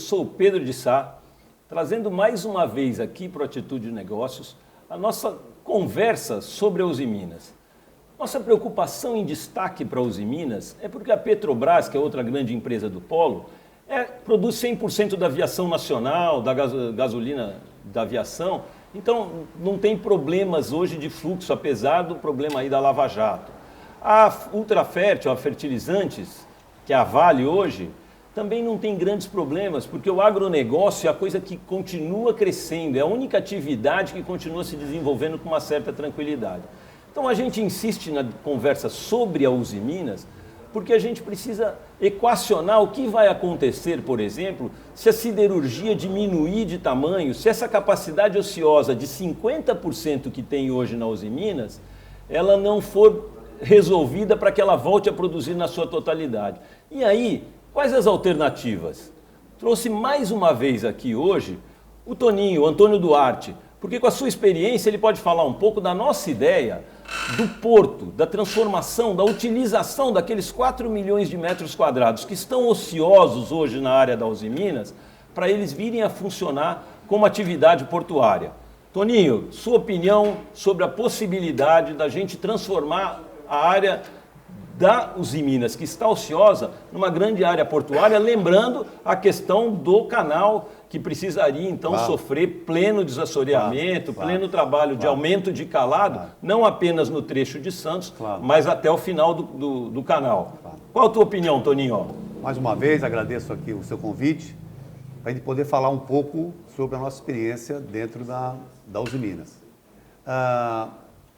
sou o Pedro de Sá, trazendo mais uma vez aqui para o Atitude de Negócios a nossa conversa sobre a Usiminas. Nossa preocupação em destaque para a Usiminas é porque a Petrobras, que é outra grande empresa do polo, produz 100% da aviação nacional, da gasolina da aviação, então não tem problemas hoje de fluxo, apesar do problema aí da Lava Jato. A Ultrafértil, a Fertilizantes, que é a Vale hoje, também não tem grandes problemas, porque o agronegócio é a coisa que continua crescendo, é a única atividade que continua se desenvolvendo com uma certa tranquilidade. Então a gente insiste na conversa sobre a Usiminas, porque a gente precisa equacionar o que vai acontecer, por exemplo, se a siderurgia diminuir de tamanho, se essa capacidade ociosa de 50% que tem hoje na Usiminas, ela não for resolvida para que ela volte a produzir na sua totalidade. E aí, quais as alternativas? Trouxe mais uma vez aqui hoje o Toninho, o Antônio Duarte, porque com a sua experiência ele pode falar um pouco da nossa ideia do porto, da transformação, da utilização daqueles 4 milhões de metros quadrados que estão ociosos hoje na área da Usiminas, para eles virem a funcionar como atividade portuária. Toninho, sua opinião sobre a possibilidade da gente transformar a área da Usiminas, que está ociosa, numa grande área portuária, lembrando a questão do canal, que precisaria então sofrer pleno desassoreamento, pleno trabalho de aumento de calado, não apenas no trecho de Santos, mas até o final do canal. Qual a tua opinião, Toninho? Mais uma vez, agradeço aqui o seu convite, para a gente poder falar um pouco sobre a nossa experiência dentro da Usiminas.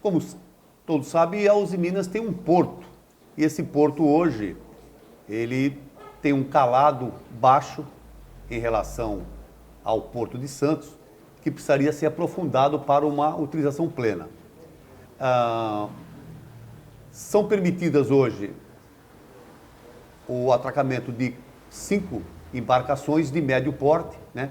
Como todos sabem, a Usiminas tem um porto, e esse porto hoje, ele tem um calado baixo em relação ao Porto de Santos, que precisaria ser aprofundado para uma utilização plena. São permitidas hoje o atracamento de 5 embarcações de médio porte, né,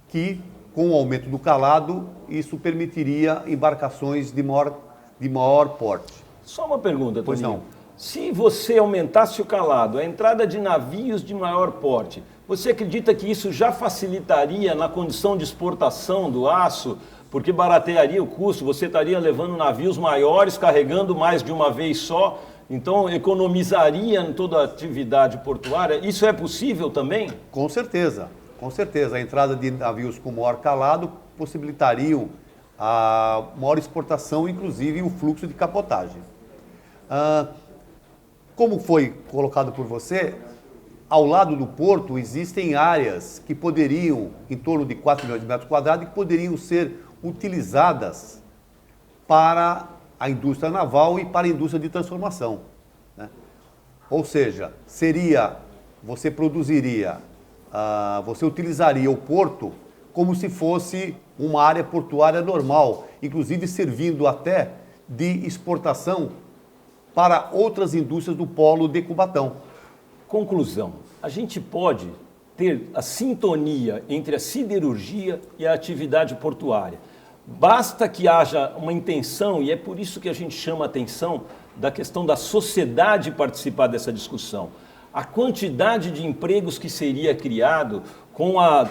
que com o aumento do calado, isso permitiria embarcações de maior porte. Só uma pergunta, Toninho. Se você aumentasse o calado, a entrada de navios de maior porte, você acredita que isso já facilitaria na condição de exportação do aço? Porque baratearia o custo, você estaria levando navios maiores, carregando mais de uma vez só, então economizaria em toda a atividade portuária. Isso é possível também? Com certeza, com certeza. A entrada de navios com maior calado possibilitariam a maior exportação, inclusive o fluxo de cabotagem. Como foi colocado por você, ao lado do porto existem áreas que poderiam, em torno de 4 milhões de metros quadrados, que poderiam ser utilizadas para a indústria naval e para a indústria de transformação, né? Ou seja, você utilizaria o porto como se fosse uma área portuária normal, inclusive servindo até de exportação para outras indústrias do polo de Cubatão. Conclusão, a gente pode ter a sintonia entre a siderurgia e a atividade portuária. Basta que haja uma intenção, e é por isso que a gente chama a atenção da questão da sociedade participar dessa discussão. A quantidade de empregos que seria criado com a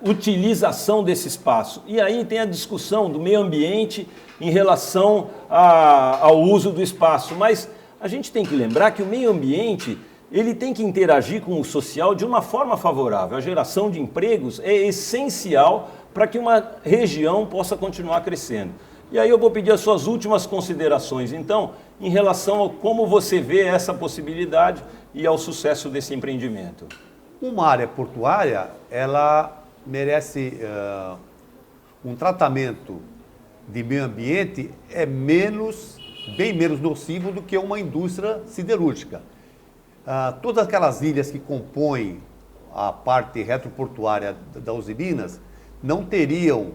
utilização desse espaço. E aí tem a discussão do meio ambiente em relação ao uso do espaço. Mas a gente tem que lembrar que o meio ambiente ele tem que interagir com o social de uma forma favorável. A geração de empregos é essencial para que uma região possa continuar crescendo. E aí eu vou pedir as suas últimas considerações, então, em relação a como você vê essa possibilidade e ao sucesso desse empreendimento. Uma área portuária, ela merece um tratamento de meio ambiente bem menos nocivo do que uma indústria siderúrgica. Todas aquelas ilhas que compõem a parte retroportuária da Usiminas não teriam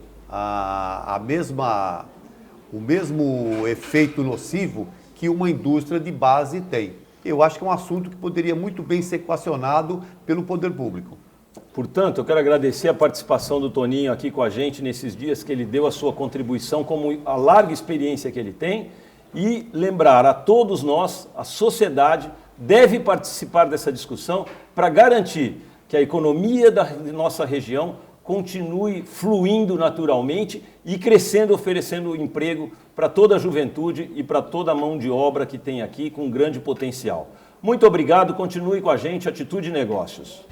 o mesmo efeito nocivo que uma indústria de base tem. Eu acho que é um assunto que poderia muito bem ser equacionado pelo poder público. Portanto, eu quero agradecer a participação do Toninho aqui com a gente nesses dias que ele deu a sua contribuição, como a larga experiência que ele tem, e lembrar a todos nós, a sociedade, deve participar dessa discussão para garantir que a economia da nossa região continue fluindo naturalmente e crescendo, oferecendo emprego para toda a juventude e para toda a mão de obra que tem aqui com grande potencial. Muito obrigado, continue com a gente, Atitude Negócios.